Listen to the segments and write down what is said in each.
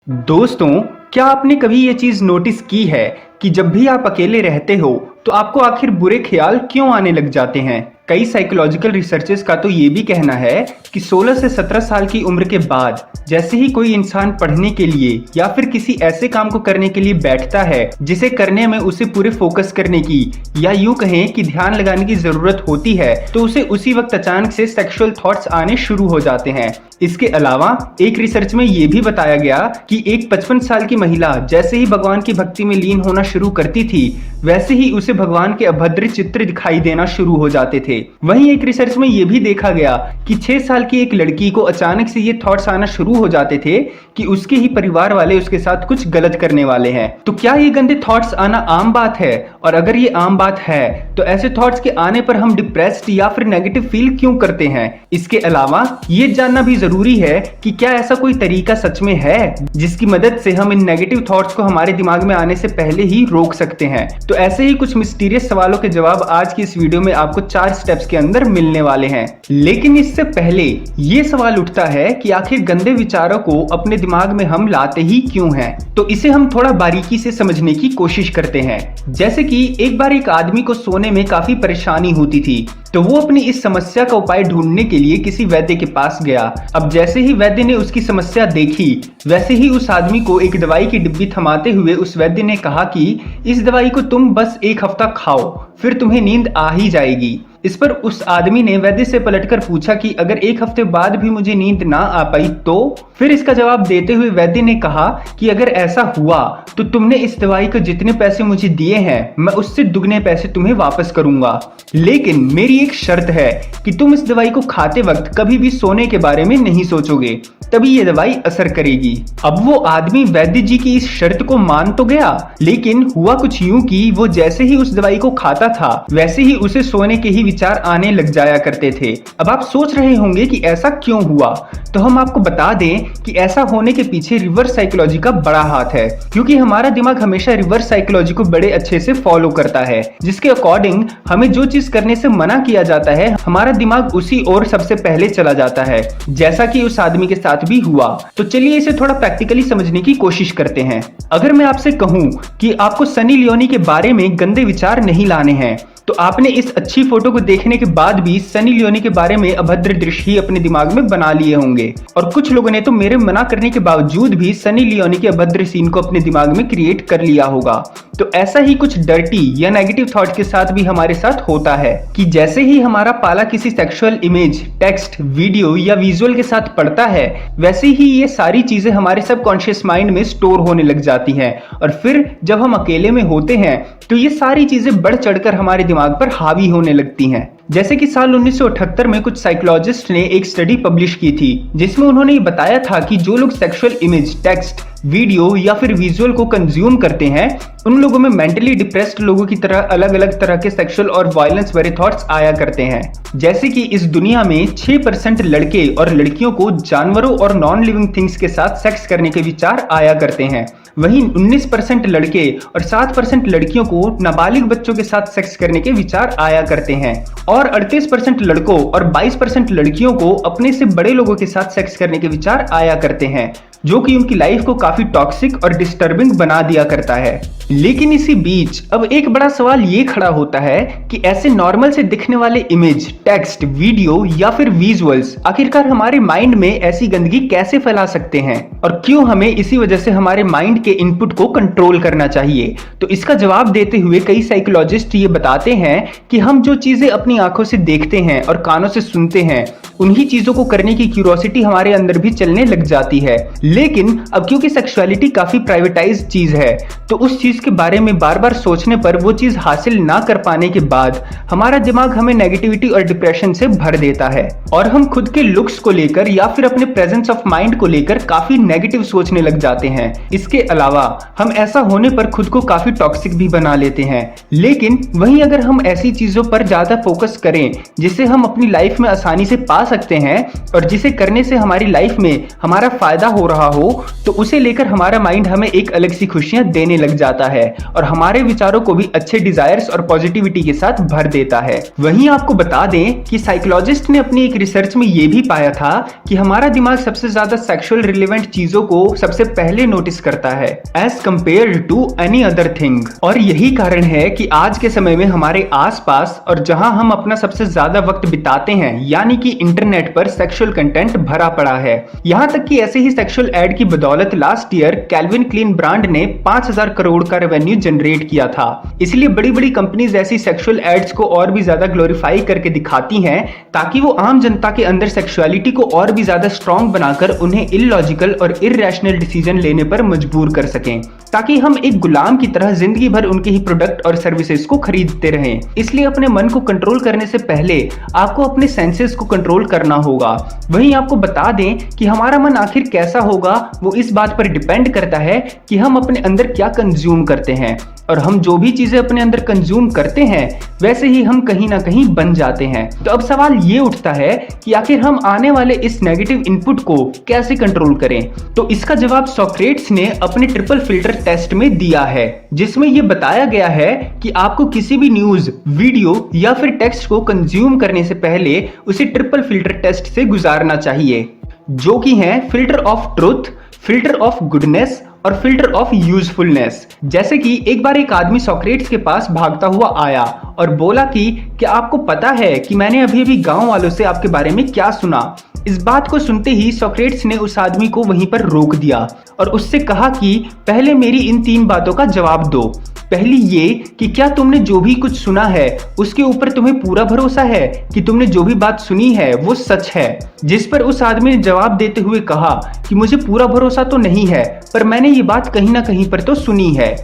दोस्तों, क्या आपने कभी ये चीज नोटिस की है कि जब भी आप अकेले रहते हो तो आपको आखिर बुरे ख्याल क्यों आने लग जाते हैं। कई साइकोलॉजिकल रिसर्चेस का तो ये भी कहना है कि 16 से 17 साल की उम्र के बाद जैसे ही कोई इंसान पढ़ने के लिए या फिर किसी ऐसे काम को करने के लिए बैठता है जिसे करने में उसे पूरे फोकस करने की या यूं कहें कि ध्यान लगाने की जरूरत होती है, तो उसे उसी वक्त अचानक से सेक्सुअल थॉट्स आने शुरू हो जाते हैं। इसके अलावा एक रिसर्च में यह भी बताया गया कि एक 55 साल की महिला जैसे ही भगवान की भक्ति में लीन होना शुरू करती थी, वैसे ही उसे भगवान के अभद्र चित्र दिखाई देना शुरू हो जाते थे। वहीं एक रिसर्च में यह भी देखा गया कि 6 साल की एक लड़की को अचानक से ये थॉट्स आना शुरू हो जाते थे कि उसके ही परिवार वाले उसके साथ कुछ गलत करने वाले हैं। तो क्या ये गंदे थॉट्स आना आम बात है? और अगर ये आम बात है तो ऐसे थॉट्स के आने पर हम डिप्रेस्ड या फिर नेगेटिव फील क्यों करते हैं? इसके अलावा ये जानना भी जरूरी है कि क्या ऐसा कोई तरीका सच में है जिसकी मदद से हम इन नेगेटिव थॉट्स को हमारे दिमाग में आने से पहले ही रोक सकते हैं। तो ऐसे ही कुछ मिस्टीरियस सवालों के जवाब आज की इस वीडियो में आपको 4 स्टेप्स के अंदर मिलने वाले हैं। लेकिन इससे पहले ये सवाल उठता है कि आखिर गंदे विचारों को अपने दिमाग में हम लाते ही क्यों हैं? तो इसे हम थोड़ा बारीकी से समझने की कोशिश करते हैं। जैसे कि एक बार एक आदमी को सोने में काफी परेशानी होती थी, तो वो अपनी इस समस्या का उपाय ढूंढने के लिए किसी वैद्य के पास गया। अब जैसे ही वैद्य ने उसकी समस्या देखी, वैसे ही उस आदमी को एक दवाई की डिब्बी थमाते हुए उस वैद्य ने कहा कि इस दवाई को तुम बस 1 हफ्ता खाओ, फिर तुम्हें नींद आ ही जाएगी। इस पर उस आदमी ने वैद्य से पलटकर पूछा कि अगर 1 हफ्ते बाद भी मुझे नींद ना आ पाई तो? फिर इसका जवाब देते हुए वैद्य ने कहा कि अगर ऐसा हुआ तो तुमने इस दवाई को जितने पैसे मुझे दिए हैं, मैं उससे दुगने पैसे तुम्हें वापस करूंगा, लेकिन मेरी एक शर्त है कि तुम इस दवाई को खाते वक्त कभी भी सोने के बारे में नहीं सोचोगे, तभी ये दवाई असर करेगी। अब वो आदमी वैद्य जी की इस शर्त को मान तो गया, लेकिन हुआ कुछ यूं कि वो जैसे ही उस दवाई को खाता था वैसे ही उसे सोने के ही विचार आने लग जाया करते थे। अब आप सोच रहे होंगे कि ऐसा क्यों हुआ, तो हम आपको बता दें कि ऐसा होने के पीछे रिवर्स साइकोलॉजी का बड़ा हाथ है, क्योंकि हमारा दिमाग हमेशा रिवर्स साइकोलॉजी को बड़े अच्छे से फॉलो करता है, जिसके अकॉर्डिंग हमें जो चीज करने से मना किया जाता है हमारा दिमाग उसी ओर सबसे पहले चला जाता है, जैसा कि उस आदमी के साथ भी हुआ। तो चलिए इसे थोड़ा प्रैक्टिकली समझने की कोशिश करते हैं। अगर मैं आपसे कहूं कि आपको सनी लियोनी के बारे में गंदे विचार नहीं लाने हैं, तो आपने इस अच्छी फोटो को देखने के बाद भी सनी लियोनी के बारे में अभद्र दृश्य ही अपने दिमाग में बना लिए होंगे। और कुछ लोगों ने तो मेरे मना करने के बावजूद भी सनी लियोनी के अभद्र सीन को अपने दिमाग में क्रिएट कर लिया होगा। तो ऐसा ही कुछ डर्टी या नेगेटिव थॉट के साथ भी हमारे साथ होता है कि जैसे ही हमारा पाला किसी सेक्सुअल इमेज, टेक्स्ट, वीडियो या विजुअल के साथ पड़ता है, वैसे ही ये सारी चीजें हमारे सबकॉन्शियस माइंड में स्टोर होने लग जाती हैं। और फिर जब हम अकेले में होते हैं तो ये सारी चीजें बढ़ चढ़कर हमारे दिमाग पर हावी होने लगती हैं। जैसे कि साल 1978 में कुछ साइकोलॉजिस्ट ने एक स्टडी पब्लिश की थी, जिसमें उन्होंने ये बताया था कि जो लोग सेक्सुअल इमेज, टेक्स्ट, वीडियो या फिर विजुअल को कंज्यूम करते हैं, उन लोगों में मेंटली डिप्रेस्ड लोगों की तरह अलग अलग तरह के सेक्सुअल और वायलेंस भरे थॉट्स आया करते हैं। जैसे कि इस दुनिया में 6% लड़के और लड़कियों को जानवरों और नॉन लिविंग थिंग्स के साथ सेक्स करने के विचार आया करते हैं, वहीं 19% लड़के और 7% लड़कियों को नाबालिग बच्चों के साथ सेक्स करने के विचार आया करते हैं, और 38% लड़कों और 22% लड़कियों को अपने से बड़े लोगों के साथ सेक्स करने के विचार आया करते हैं, जो कि उनकी लाइफ को काफी टॉक्सिक और डिस्टर्बिंग बना दिया करता है। लेकिन इसी बीच अब एक बड़ा सवाल ये खड़ा होता है कि ऐसे नॉर्मल से दिखने वाले इमेज, टेक्स्ट, वीडियो या फिर विजुअल्स आखिरकार हमारे माइंड में ऐसी गंदगी कैसे फैला सकते हैं, और क्यों हमें इसी वजह से हमारे माइंड के इनपुट को कंट्रोल करना चाहिए? तो इसका जवाब देते हुए कई साइकोलॉजिस्ट ये बताते हैं कि हम जो चीजें अपनी आंखों से देखते हैं और कानों से सुनते हैं, उन्हीं चीजों को करने की क्यूरियोसिटी हमारे अंदर भी चलने लग जाती है। लेकिन अब क्योंकि सेक्सुअलिटी काफी प्राइवेटाइज्ड चीज है, तो उस चीज के बारे में बार बार सोचने पर वो चीज हासिल ना कर पाने के बाद हमारा दिमाग हमें नेगेटिविटी और डिप्रेशन से भर देता है, और हम खुद के लुक्स को लेकर या फिर अपने प्रेजेंस ऑफ माइंड को लेकर काफी नेगेटिव सोचने लग जाते हैं। इसके अलावा हम ऐसा होने पर खुद को काफी टॉक्सिक भी बना लेते हैं। लेकिन वहीं अगर हम ऐसी चीजों पर ज्यादा फोकस करें जिसे हम अपनी लाइफ में आसानी से पा सकते हैं और जिसे करने से हमारी लाइफ में हमारा फायदा हो रहा हो, तो उसे लेकर हमारा माइंड हमें एक अलग सी खुशियां देने लग जाता जाता है और हमारे विचारों को भी अच्छे डिजायर्स और पॉजिटिविटी के साथ भर देता है। वहीं आपको बता दें कि साइकोलॉजिस्ट ने अपनी एक रिसर्च में यह भी पाया था कि हमारा दिमाग सबसे ज्यादा सेक्सुअल रिलेवेंट चीजों को सबसे पहले नोटिस करता है as compare to any other thing. और यही कारण है कि आज के समय में हमारे आसपास और जहां हम अपना सबसे ज्यादा वक्त बिताते हैं यानी कि इंटरनेट पर सेक्सुअल कंटेंट भरा पड़ा है। यहां तक कि ऐसे ही सेक्सुअल एड की बदौलत last year Calvin Klein brand ने 5,000 करोड़ का रेवेन्यू जनरेट किया था। इसलिए बड़ी बड़ी कंपनीज ऐसी सेक्सुअल एड्स को और भी ज्यादा ग्लोरीफाई करके दिखाती हैं ताकि वो आम जनता के अंदर सेक्सुअलिटी को और भी ज्यादा स्ट्रॉन्ग बनाकर उन्हें इलॉजिकल और इरैशनल डिसीजन लेने पर मजबूर कर सकें, ताकि हम एक गुलाम की तरह जिंदगी भर उनके ही प्रोडक्ट और सर्विसेज को खरीदते रहें। इसलिए अपने मन को कंट्रोल करने से पहले आपको अपने सेंसेस को कंट्रोल करना होगा। वहीं आपको बता दें कि हमारा मन आखिर कैसा होगा वो इस बात पर डिपेंड करता है कि हम अपने अंदर क्या कंज्यूम करते हैं, और हम जो भी चीजें अपने अंदर कंज्यूम करते हैं वैसे ही हम कहीं ना कहीं बन जाते हैं। तो अब सवाल ये उठता है कि आखिर हम आने वाले इस नेगेटिव इनपुट को कैसे कंट्रोल करें। तो इसका जवाब सोक्रेट्स ने अपने ट्रिपल फिल्टर टेस्ट में दिया है, जिसमें यह बताया गया है कि आपको किसी भी न्यूज, वीडियो या फिर टेक्स्ट को कंज्यूम करने से पहले उसे ट्रिपल फिल्टर टेस्ट से गुजारना चाहिए, जो कि है filter of truth, filter of goodness और फिल्टर ऑफ यूजफुलनेस। जैसे कि एक बार एक आदमी सोक्रेट्स के पास भागता हुआ आया और बोला कि क्या आपको पता है कि मैंने अभी अभी गांव वालों से आपके बारे में क्या सुना। इस बात को सुनते ही सोक्रेट्स ने उस आदमी को वहीं पर रोक दिया और उससे कहा कि पहले मेरी इन 3 बातों का जवाब दो। पहली ये कि क्या तुमने जो भी कुछ सुना है उसके ऊपर तुम्हें पूरा भरोसा है कि तुमने जो भी बात सुनी है वो सच है। जिस पर उस आदमी ने जवाब देते हुए कहा कि मुझे पूरा भरोसा तो नहीं है, पर मैंने ये बात कहीं ना कहीं पर तो सुनी है।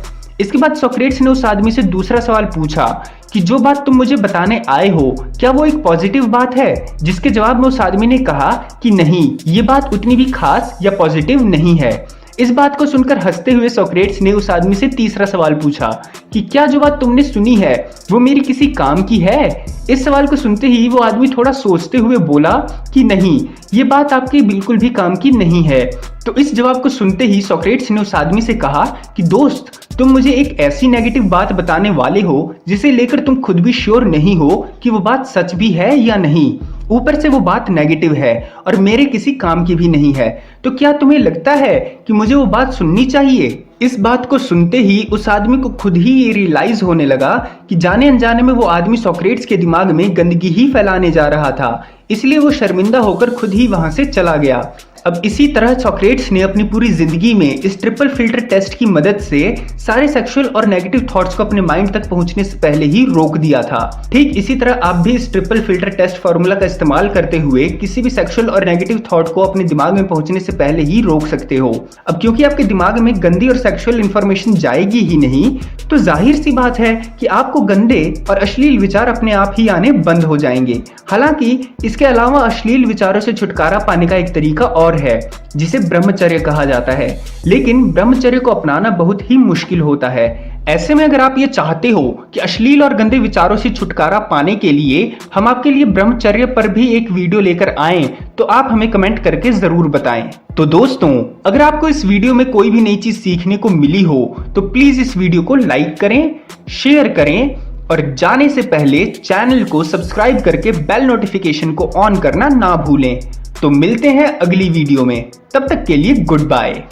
इसके बाद सोक्रेट्स ने उस आदमी से दूसरा सवाल पूछा कि जो बात तुम मुझे बताने आए हो क्या वो एक पॉजिटिव बात है, जिसके जवाब में उस आदमी ने कहा कि नहीं, ये बात उतनी भी खास या पॉजिटिव नहीं है। इस बात को सुनकर हंसते हुए सोक्रेट्स ने उस आदमी से तीसरा सवाल पूछा कि क्या जो बात तुमने सुनी है वो मेरी किसी काम की है। इस सवाल को सुनते ही वो आदमी थोड़ा सोचते हुए बोला कि नहीं, ये बात आपके बिल्कुल भी काम की नहीं है। तो इस जवाब को सुनते ही सोक्रेट्स ने उस आदमी से कहा कि दोस्त, तुम मुझे एक ऐसी नेगेटिव बात बताने वाले हो जिसे लेकर तुम खुद भी श्योर नहीं हो कि वो बात सच भी है या नहीं। ऊपर से वो बात नेगेटिव है और मेरे किसी काम की भी नहीं है, तो क्या तुम्हें लगता है कि मुझे वो बात सुननी चाहिए। इस बात को सुनते ही उस आदमी को खुद ही ये रियलाइज होने लगा कि जाने अनजाने में वो आदमी सोक्रेट्स के दिमाग में गंदगी ही फैलाने जा रहा था, इसलिए वो शर्मिंदा होकर खुद ही वहां से चला गया। अब इसी तरह सोक्रेट्स ने अपनी पूरी जिंदगी में इस ट्रिपल फिल्टर टेस्ट की मदद से सारे सेक्सुअल और नेगेटिव थॉट्स को अपने माइंड तक पहुंचने से पहले ही रोक दिया था। ठीक इसी तरह आप भी इस ट्रिपल फिल्टर टेस्ट फॉर्मूला का इस्तेमाल करते हुए किसी भी सेक्सुअल और नेगेटिव थॉट को अपने दिमाग में पहुंचने से पहले ही रोक सकते हो। अब क्योंकि आपके दिमाग में गंदी और सेक्सुअल इंफॉर्मेशन जाएगी ही नहीं, तो जाहिर सी बात है कि आपको गंदे और अश्लील विचार अपने आप ही आने बंद हो जाएंगे। हालांकि इसके अलावा अश्लील विचारों से छुटकारा पाने का एक तरीका और है जिसे ब्रह्मचर्य कहा जाता है, लेकिन ब्रह्मचर्य को अपनाना बहुत ही मुश्किल होता है। ऐसे में अगर आप ये चाहते हो कि अश्लील और गंदे विचारों से छुटकारा पाने के लिए हम आपके लिए ब्रह्मचर्य पर भी एक वीडियो लेकर आएं, तो आप हमें कमेंट करके जरूर बताएं। तो दोस्तों, अगर आपको इस वीडियो में कोई भी नई चीज सीखने को मिली हो तो प्लीज इस वीडियो को लाइक करें, शेयर करें और जाने से पहले चैनल को सब्सक्राइब करके बेल नोटिफिकेशन को ऑन करना ना भूलें। तो मिलते हैं अगली वीडियो में, तब तक के लिए गुड बाय।